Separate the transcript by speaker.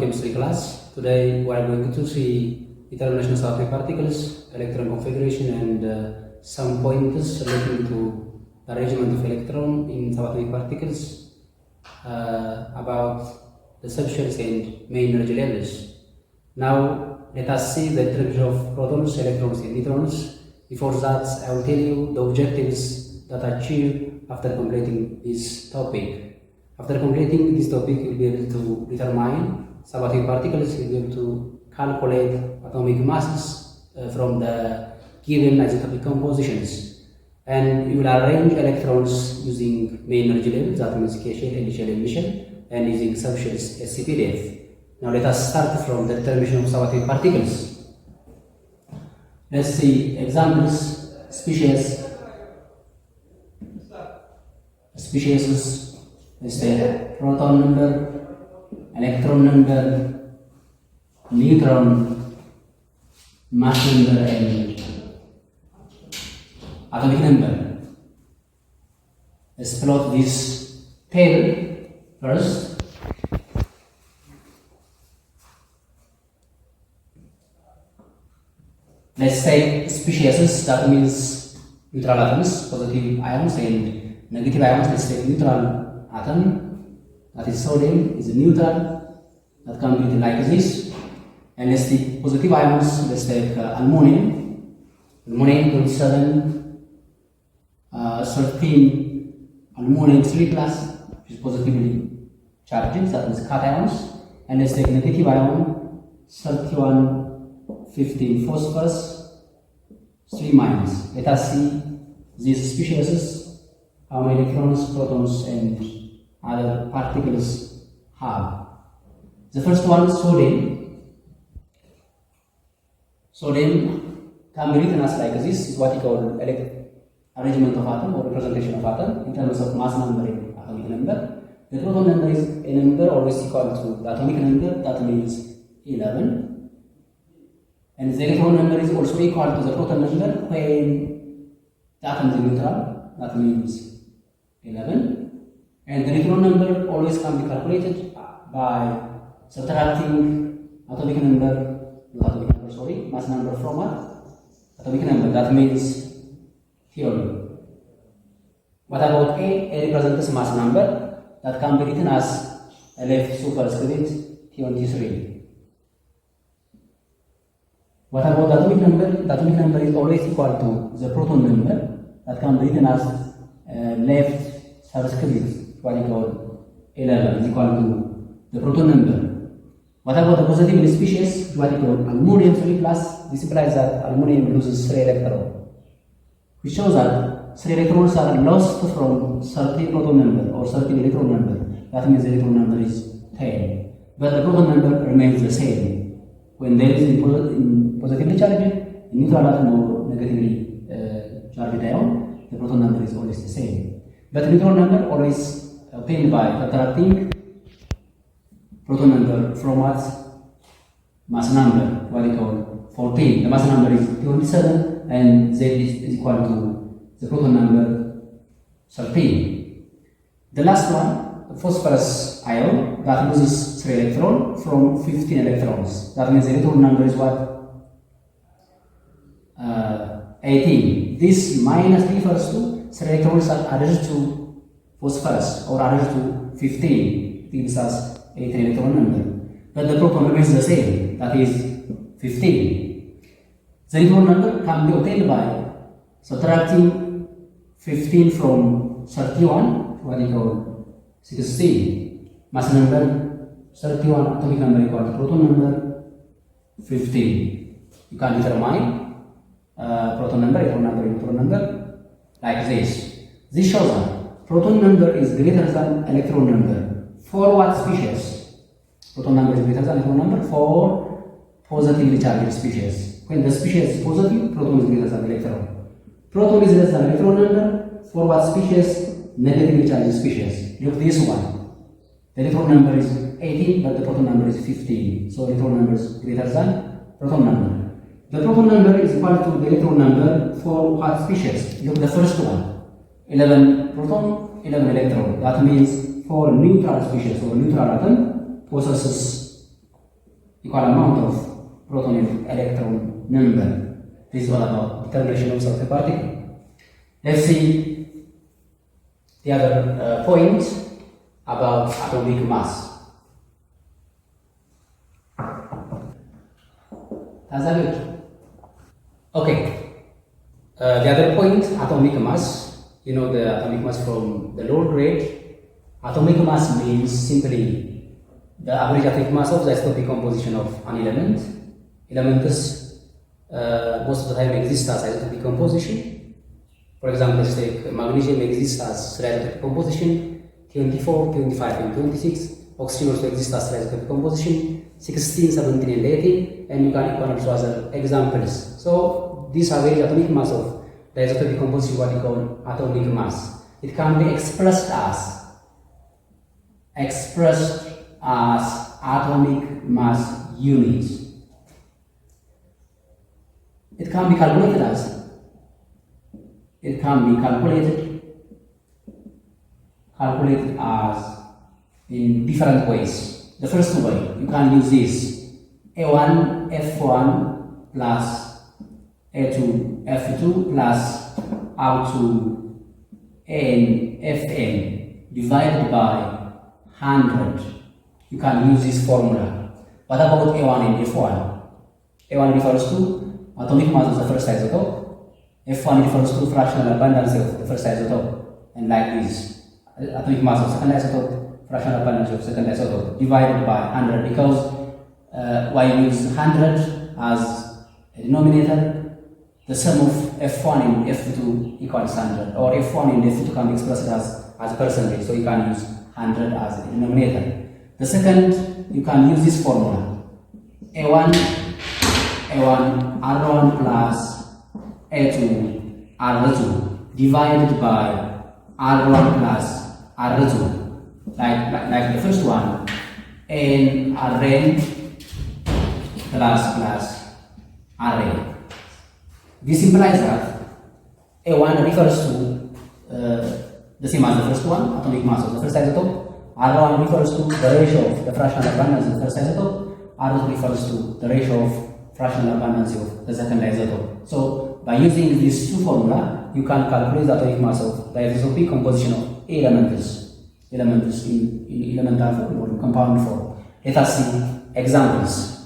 Speaker 1: chemistry class. Today we are going to see determination of subatomic particles, electron configuration, and some pointers relating to the arrangement of electron in subatomic particles, about the subshells and main energy levels. Now let us see the distribution of protons, electrons, and neutrons. Before that, I will tell you the objectives that are achieved after completing this topic. After completing this topic, you'll be able to determine subatomic particles, you'll be able to calculate atomic masses from the given isotopic compositions, and you will arrange electrons using main energy levels, that means K shell, L shell, M shell, and using subshells SCPDF. Now let us start from the determination of subatomic particles. Let's see examples. Species, let's say proton number, electron number, neutron, mass number, and atomic number. Let's plot this table first. Let's take species, that means neutral atoms, positive ions and negative ions. Let's take neutral atom, that is sodium, is neutral, that can be written like this. And let's take positive ions, let's take aluminum, 27, 13 aluminum 3 plus, which is positively charged, that means cations. And let's take negative ion, 31, 15 phosphorus, 3 minus. Let us see these species, how many electrons, protons, and other particles have. The first one, sodium. Sodium can be written as like this. Is what we call arrangement of atom or representation of atom in terms of mass number and atomic number. The proton number is a number always equal to the atomic number, that means 11. And the electron number is also equal to the proton number when the atom is neutral, that means 11. And the neutron number always can be calculated by subtracting mass number from what? Atomic number, that means theory. What about A represents mass number, that can be written as LF superscript 23. What about the atomic number? The atomic number is always equal to the proton number, that can be written as left subscript, what we call 11, is equal to the proton number. What about the positive species, what we call aluminum 3 plus? This implies that aluminum loses 3 electrons, which shows that 3 electrons are lost from 30 proton number or 30 electron number. That means the electron number is 10, but the proton number remains the same. When there is positively charged, neutral atom or negatively charged ion, the proton number is always the same. But the neutron number always obtained by subtracting proton number from what? Mass number, what we call 14. The mass number is 27 and Z is equal to the proton number 13. The last one, the phosphorus ion, that loses 3 electrons from 15 electrons. That means the electron number is what? 18. This minus refers to 3 electrons are added to phosphorus or added to 15. It gives us 18 electron number. But the proton remains the same, that is 15. The electron number can be obtained by subtracting 15 from 31, what we call 16. Mass number 31, atomic number equal to proton number 15. You can determine proton number, electron number, neutron number like this. This shows that proton number is greater than electron number for what species? Proton number is greater than electron number for positively charged species. When the species is positive, proton is greater than electron. Proton is less than electron number for what species? Negatively charged species. Look this one. The electron number is 18, but the proton number is 15. So electron number is greater than proton number. The proton number is equal to the electron number for what species? Look the first one. 11 proton, 11 electron. That means for neutral species or neutral atom possesses equal amount of proton and electron number. This is all about determination of the particle. Let's see the other point about atomic mass. That's a good. Okay. The other point, atomic mass. You know the atomic mass from the lower grade. Atomic mass means simply the average atomic mass of the isotopic composition of an element. Elements most of the time exist as isotopic composition. For example, let's take magnesium exists as isotopic composition, 24, 25, and 26. Oxygen also exists as isotopic composition, 16, 17, and 18, and you can also other examples. So this average atomic mass of the isotopic composition is what we call atomic mass. It can be expressed as atomic mass units. It can be calculated as in different ways. The first way, you can use this A1 F1 plus A2 F2 plus up to N Fn divided by 100. You can use this formula. What about A1 and F1? A1 refers to atomic mass of the first isotope. F1 refers to fractional abundance of the first isotope. And like this, atomic mass of second isotope, fractional abundance of second isotope divided by 100, because why use 100 as a denominator? The sum of F1 and F2 equals 100, or F1 and F2 can be expressed as percentage, so you can use 100 as a denominator. The second, you can use this formula, A1 R1 plus A2 R2 divided by R1 plus R2, like the first one, and Rn plus Rn. This implies that A1 refers to the same as the first one, atomic mass of the first isotope. R1 refers to the ratio of the fractional abundance of the first isotope. R2 refers to the ratio of fractional abundance of the second isotope. So by using these two formula, you can calculate the atomic mass of the isotopic composition of elements in elemental form or in compound form. Let us see examples.